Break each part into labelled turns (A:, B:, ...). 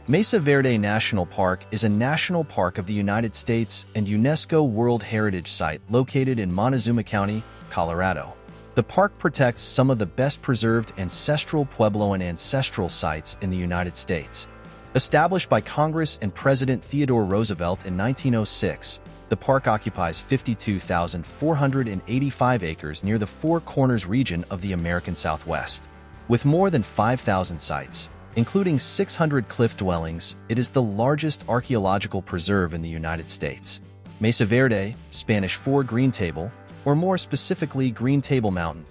A: Mesa Verde National Park is a national park of the United States and UNESCO World Heritage Site located in Montezuma County, Colorado. The park protects some of the best preserved ancestral Pueblo and ancestral sites in the United States. Established by Congress and President Theodore Roosevelt in 1906, the park occupies 52,485 acres near the Four Corners region of the American Southwest. With more than 5,000 sites, including 600 cliff dwellings, it is the largest archaeological preserve in the United States. Mesa Verde, Spanish for Green Table, or more specifically Green Table Mountain,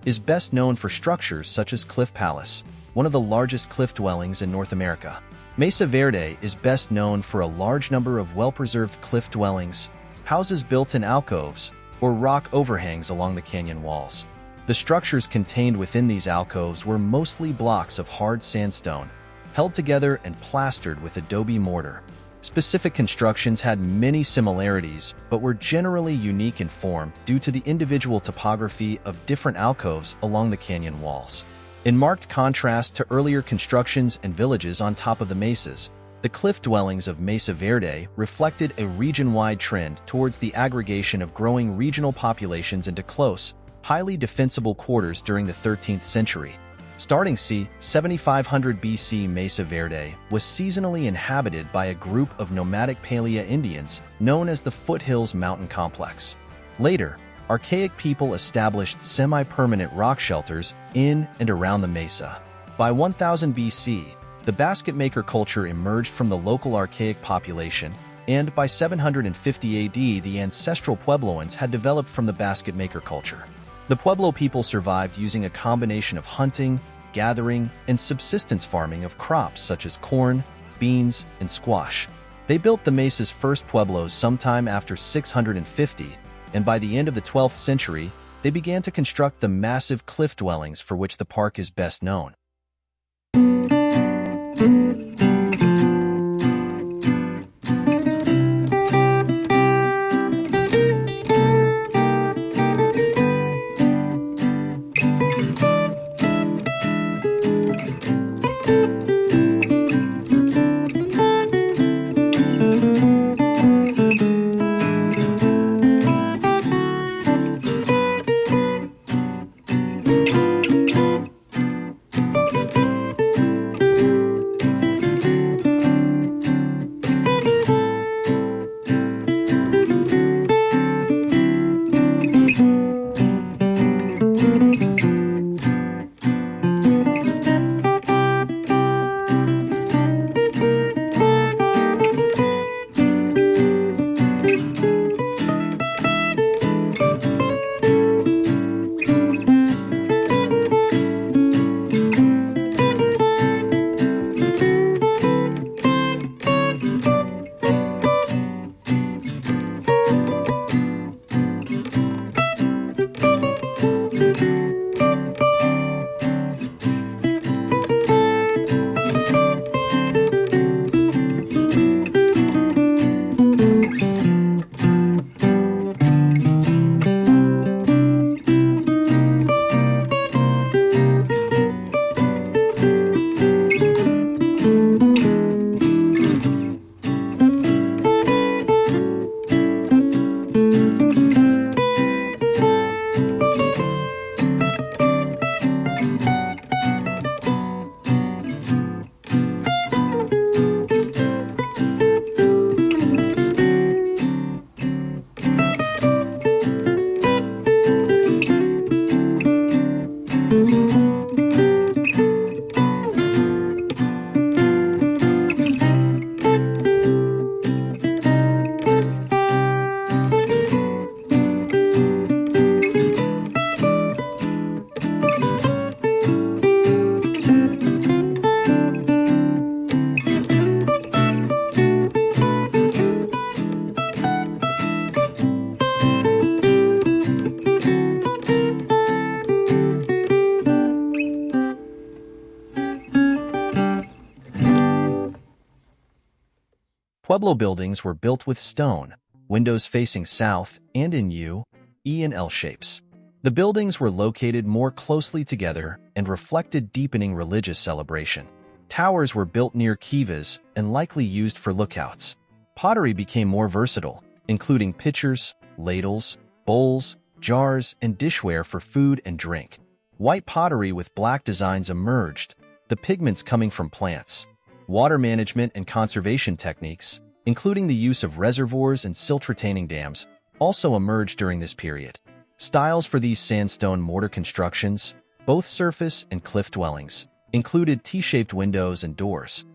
A: is best known for structures such as Cliff Palace, one of the largest cliff dwellings in North America. Mesa Verde is best known for a large number of well-preserved cliff dwellings, houses built in alcoves, or rock overhangs along the canyon walls. The structures contained within these alcoves were mostly blocks of hard sandstone, held together and plastered with adobe mortar. Specific constructions had many similarities, but were generally unique in form due to the individual topography of different alcoves along the canyon walls. In marked contrast to earlier constructions and villages on top of the mesas, the cliff dwellings of Mesa Verde reflected a region-wide trend towards the aggregation of growing regional populations into close, highly defensible quarters during the 13th century. Starting c. 7500 BC, Mesa Verde was seasonally inhabited by a group of nomadic Palia Indians known as the Foothills Mountain Complex. Later, archaic people established semi-permanent rock shelters in and around the mesa. By 1000 BC, the basket maker culture emerged from the local archaic population, and by 750 AD the ancestral Puebloans had developed from the basket maker culture. The Pueblo people survived using a combination of hunting, gathering, and subsistence farming of crops such as corn, beans, and squash. They built the mesa's first pueblos sometime after 650, and by the end of the 12th century, they began to construct the massive cliff dwellings for which the park is best known. Pueblo buildings were built with stone, windows facing south and in U, E, and L shapes. The buildings were located more closely together and reflected deepening religious celebration. Towers were built near kivas and likely used for lookouts. Pottery became more versatile, including pitchers, ladles, bowls, jars, and dishware for food and drink. White pottery with black designs emerged, the pigments coming from plants. Water management and conservation techniques, including the use of reservoirs and silt-retaining dams, also emerged during this period. Styles for these sandstone mortar constructions, both surface and cliff dwellings, included T-shaped windows and doors.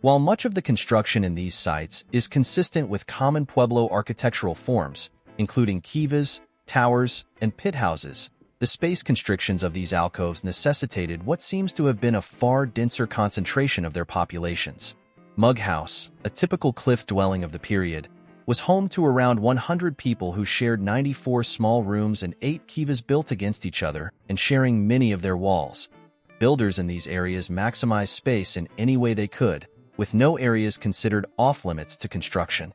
A: While much of the construction in these sites is consistent with common Pueblo architectural forms, including kivas, towers, and pit houses, the space constrictions of these alcoves necessitated what seems to have been a far denser concentration of their populations. Mug House, a typical cliff dwelling of the period, was home to around 100 people who shared 94 small rooms and 8 kivas built against each other and sharing many of their walls. Builders in these areas maximized space in any way they could, with no areas considered off-limits to construction.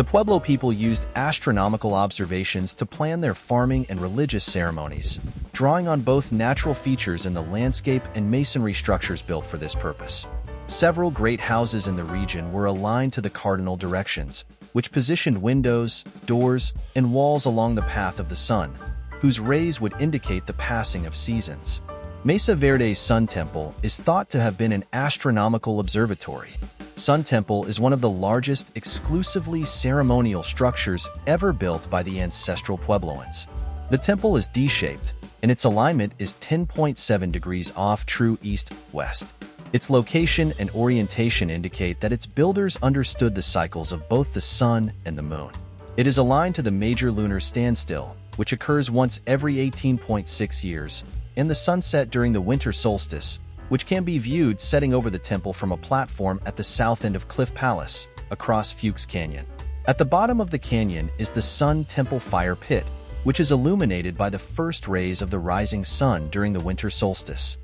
A: The Pueblo people used astronomical observations to plan their farming and religious ceremonies, drawing on both natural features in the landscape and masonry structures built for this purpose. Several great houses in the region were aligned to the cardinal directions, which positioned windows, doors, and walls along the path of the sun, whose rays would indicate the passing of seasons. Mesa Verde's Sun Temple is thought to have been an astronomical observatory. Sun Temple is one of the largest exclusively ceremonial structures ever built by the ancestral Puebloans. The temple is D-shaped, and its alignment is 10.7 degrees off true east-west. Its location and orientation indicate that its builders understood the cycles of both the sun and the moon. It is aligned to the major lunar standstill, which occurs once every 18.6 years, and the sunset during the winter solstice, which can be viewed setting over the temple from a platform at the south end of Cliff Palace, across Fuchs Canyon. At the bottom of the canyon is the Sun Temple Fire Pit, which is illuminated by the first rays of the rising sun during the winter solstice.